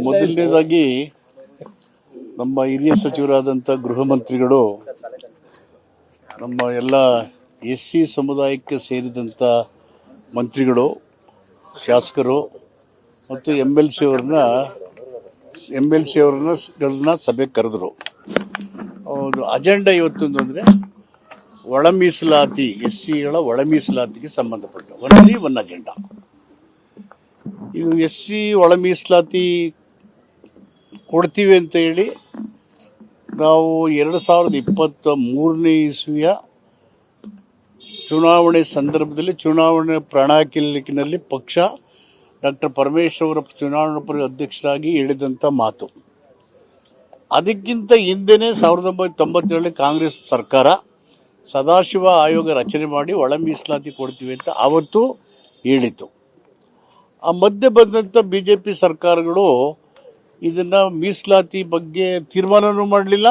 ಮೊದಲನೇದಾಗಿ ನಮ್ಮ ಹಿರಿಯ ಸಚಿವರಾದಂಥ ಗೃಹ ಮಂತ್ರಿಗಳು ನಮ್ಮ ಎಲ್ಲ SC ಸಮುದಾಯಕ್ಕೆ ಸೇರಿದಂಥ ಮಂತ್ರಿಗಳು, ಶಾಸಕರು ಮತ್ತು MLC ಅವ್ರನ್ನ ಸಭೆಗೆ ಕರೆದರು. ಅಜೆಂಡಾ ಇವತ್ತೊಂದು ಅಂದರೆ ಒಳ ಮೀಸಲಾತಿ, SCಗಳ ಒಳ ಮೀಸಲಾತಿಗೆ ಸಂಬಂಧಪಟ್ಟ ಒನ್ ಅಜೆಂಡಾ. ಇದು SC ಒಳ ಮೀಸಲಾತಿ ಕೊಡ್ತೀವಿ ಅಂತ ಹೇಳಿ ನಾವು 2023ನೇ ಇಸ್ವಿಯ ಚುನಾವಣೆ ಸಂದರ್ಭದಲ್ಲಿ ಚುನಾವಣೆ ಪ್ರಣಾಳಿಕೆಯಲ್ಲಿ ಪಕ್ಷ ಡಾಕ್ಟರ್ ಪರಮೇಶ್ವರ ಚುನಾವಣಾ ಅಧ್ಯಕ್ಷರಾಗಿ ಹೇಳಿದಂಥ ಮಾತು. ಅದಕ್ಕಿಂತ ಹಿಂದೆನೇ 1997 ಕಾಂಗ್ರೆಸ್ ಸರ್ಕಾರ ಸದಾಶಿವ ಆಯೋಗ ರಚನೆ ಮಾಡಿ ಒಳ ಮೀಸಲಾತಿ ಕೊಡ್ತೀವಿ ಅಂತ ಆವತ್ತು ಹೇಳಿತು. ಆ ಮಧ್ಯೆ ಬಂದಂಥ BJP ಸರ್ಕಾರಗಳು ಇದನ್ನ ಮೀಸಲಾತಿ ಬಗ್ಗೆ ತೀರ್ಮಾನನೂ ಮಾಡಲಿಲ್ಲ,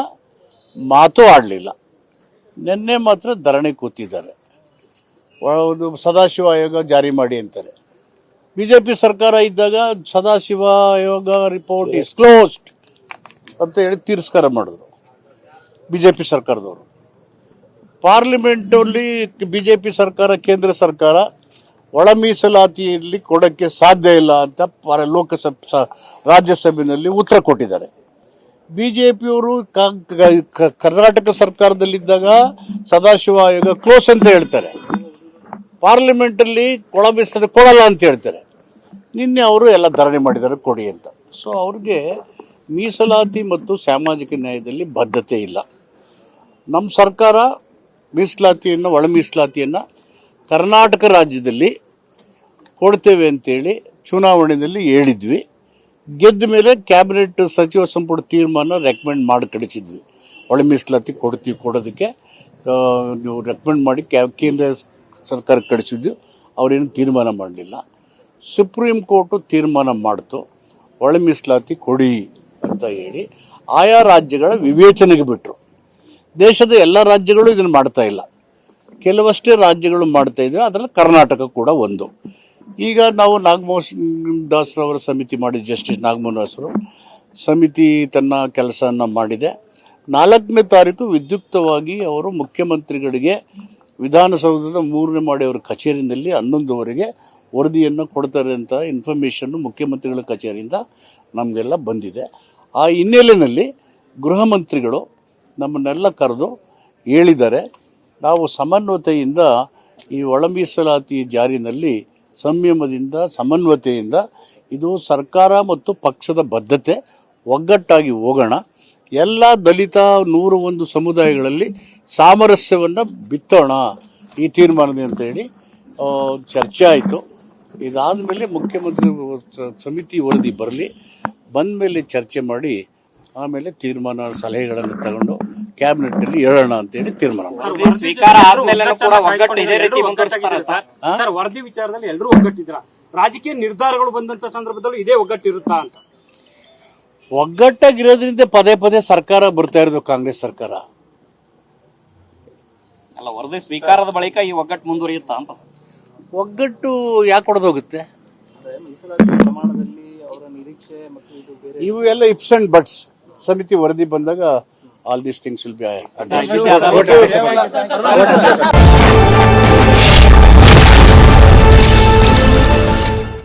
ಮಾತು ಆಡಲಿಲ್ಲ. ನಿನ್ನೆ ಮಾತ್ರ ಧರಣಿ ಕೂತಿದ್ದಾರೆ, ಸದಾಶಿವ ಆಯೋಗ ಜಾರಿ ಮಾಡಿ ಅಂತಾರೆ. BJP ಸರ್ಕಾರ ಇದ್ದಾಗ ಸದಾಶಿವ ಆಯೋಗ ರಿಪೋರ್ಟ್ ಇಸ್ ಕ್ಲೋಸ್ಡ್ ಅಂತ ಹೇಳಿ ತಿರಸ್ಕಾರ ಮಾಡಿದ್ರು BJP ಸರ್ಕಾರದವರು. ಪಾರ್ಲಿಮೆಂಟಲ್ಲಿ BJP ಸರ್ಕಾರ, ಕೇಂದ್ರ ಸರ್ಕಾರ ಒಳ ಮೀಸಲಾತಿಯಲ್ಲಿ ಕೊಡೋಕ್ಕೆ ಸಾಧ್ಯ ಇಲ್ಲ ಅಂತ ರಾಜ್ಯಸಭೆಯಲ್ಲಿ ಉತ್ತರ ಕೊಟ್ಟಿದ್ದಾರೆ. BJPಯವರು ಕರ್ನಾಟಕ ಸರ್ಕಾರದಲ್ಲಿದ್ದಾಗ ಸದಾಶಿವ ಆಯೋಗ ಕ್ಲೋಸ್ ಅಂತ ಹೇಳ್ತಾರೆ, ಪಾರ್ಲಿಮೆಂಟಲ್ಲಿ ಒಳ ಮೀಸಲಾತಿ ಕೊಡಲ್ಲ ಅಂತ ಹೇಳ್ತಾರೆ. ನಿನ್ನೆ ಅವರು ಎಲ್ಲ ಧರಣಿ ಮಾಡಿದ್ದಾರೆ ಕೊಡಿ ಅಂತ. ಸೊ ಅವ್ರಿಗೆ ಮೀಸಲಾತಿ ಮತ್ತು ಸಾಮಾಜಿಕ ನ್ಯಾಯದಲ್ಲಿ ಬದ್ಧತೆ ಇಲ್ಲ. ನಮ್ಮ ಸರ್ಕಾರ ಮೀಸಲಾತಿಯನ್ನು, ಒಳ ಮೀಸಲಾತಿಯನ್ನು ಕರ್ನಾಟಕ ರಾಜ್ಯದಲ್ಲಿ ಕೊಡ್ತೇವೆ ಅಂತೇಳಿ ಚುನಾವಣೆಯಲ್ಲಿ ಹೇಳಿದ್ವಿ. ಗೆದ್ದ ಮೇಲೆ ಕ್ಯಾಬಿನೆಟ್ ಸಚಿವ ಸಂಪುಟ ತೀರ್ಮಾನ ರೆಕಮೆಂಡ್ ಮಾಡಿ ಕಳಿಸಿದ್ವಿ. ಒಳ ಮೀಸಲಾತಿ ಕೊಡೋದಕ್ಕೆ ನೀವು ರೆಕಮೆಂಡ್ ಮಾಡಿ ಕೇಂದ್ರ ಸರ್ಕಾರಕ್ಕೆ ಕಳಿಸಿದ್ವಿ. ಅವರೇನು ತೀರ್ಮಾನ ಮಾಡಲಿಲ್ಲ. ಸುಪ್ರೀಂ ಕೋರ್ಟು ತೀರ್ಮಾನ ಮಾಡ್ತು, ಒಳ ಮೀಸಲಾತಿ ಕೊಡಿ ಅಂತ ಹೇಳಿ ಆಯಾ ರಾಜ್ಯಗಳ ವಿವೇಚನೆಗೆ ಬಿಟ್ಟರು. ದೇಶದ ಎಲ್ಲ ರಾಜ್ಯಗಳು ಇದನ್ನು ಮಾಡ್ತಾ ಇಲ್ಲ, ಕೆಲವಷ್ಟೇ ರಾಜ್ಯಗಳು ಮಾಡ್ತಾ ಇದ್ವಿ. ಅದರಲ್ಲಿ ಕರ್ನಾಟಕ ಕೂಡ ಒಂದು. ಈಗ ನಾವು ನಾಗಮೋಹನ್ ದಾಸ್ರವರ ಸಮಿತಿ ಮಾಡಿ, ಜಸ್ಟಿಸ್ ನಾಗಮೋಹನ್ ದಾಸರು ಸಮಿತಿ ತನ್ನ ಕೆಲಸವನ್ನು ಮಾಡಿದೆ. 4ನೇ ತಾರೀಕು ವಿದ್ಯುಕ್ತವಾಗಿ ಅವರು ಮುಖ್ಯಮಂತ್ರಿಗಳಿಗೆ ವಿಧಾನಸೌಧದ 3ನೇ ಮಾಡಿ ಅವರ ಕಚೇರಿಯಲ್ಲಿ 11ವರೆಗೆ ವರದಿಯನ್ನು ಕೊಡ್ತಾರೆ ಅಂತ ಇನ್ಫಾರ್ಮೇಷನ್ನು ಮುಖ್ಯಮಂತ್ರಿಗಳ ಕಚೇರಿಯಿಂದ ನಮಗೆಲ್ಲ ಬಂದಿದೆ. ಆ ಹಿನ್ನೆಲೆಯಲ್ಲಿ ಗೃಹ ಮಂತ್ರಿಗಳು ನಮ್ಮನ್ನೆಲ್ಲ ಕರೆದು ಹೇಳಿದ್ದಾರೆ, ನಾವು ಸಮನ್ವಯತೆಯಿಂದ ಈ ಒಳ ಮೀಸಲಾತಿ ಜಾರಿನಲ್ಲಿ ಸಂಯಮದಿಂದ, ಸಮನ್ವಯತೆಯಿಂದ, ಇದು ಸರ್ಕಾರ ಮತ್ತು ಪಕ್ಷದ ಬದ್ಧತೆ, ಒಗ್ಗಟ್ಟಾಗಿ ಹೋಗೋಣ, ಎಲ್ಲ ದಲಿತ 101 ಸಮುದಾಯಗಳಲ್ಲಿ ಸಾಮರಸ್ಯವನ್ನು ಬಿತ್ತೋಣ ಈ ತೀರ್ಮಾನದ ಅಂತ ಹೇಳಿ ಚರ್ಚೆ ಆಯಿತು. ಇದಾದ ಮೇಲೆ ಮುಖ್ಯಮಂತ್ರಿ ಸಮಿತಿ ವರದಿ ಬರಲಿ, ಬಂದ ಮೇಲೆ ಚರ್ಚೆ ಮಾಡಿ ಆಮೇಲೆ ತೀರ್ಮಾನ ಸಲಹೆಗಳನ್ನು ತಗೊಂಡು ಕ್ಯಾಬಿನೆಟ್ನಲ್ಲಿ ಹೇಳೋಣ ಅಂತೇಳಿ ತೀರ್ಮಾನ ಸರ್, ವರದಿ ವಿಚಾರದಲ್ಲಿ ಎಲ್ಲರೂ ಒಗ್ಗಟ್ಟಿದ್ರ, ರಾಜಕೀಯ ನಿರ್ಧಾರಗಳು ಬಂದಂತ ಸಂದರ್ಭದಲ್ಲಿ ಇದೇ ಒಗ್ಗಟ್ಟಿರುತ್ತಾ ಅಂತ? ಒಗ್ಗಟ್ಟಾಗಿರೋದ್ರಿಂದ ಪದೇ ಪದೇ ಸರ್ಕಾರ ಬರ್ತಾ ಇರೋದು ಕಾಂಗ್ರೆಸ್ ಸರ್ಕಾರ. ಅಲ್ಲ, ವರದಿ ಸ್ವೀಕಾರದ ಬಳಿಕ ಈ ಒಗ್ಗಟ್ಟು ಮುಂದುವರಿಯುತ್ತಾ ಅಂತ? ಒಗ್ಗಟ್ಟು ಯಾಕೆ ಹೊಡೆದೋಗುತ್ತೆ? ಇವು ಎಲ್ಲ ಇಪ್ಸ್ ಅಂಡ್ ಬಟ್ಸ್. ಸಮಿತಿ ವರದಿ ಬಂದಾಗ all these things will be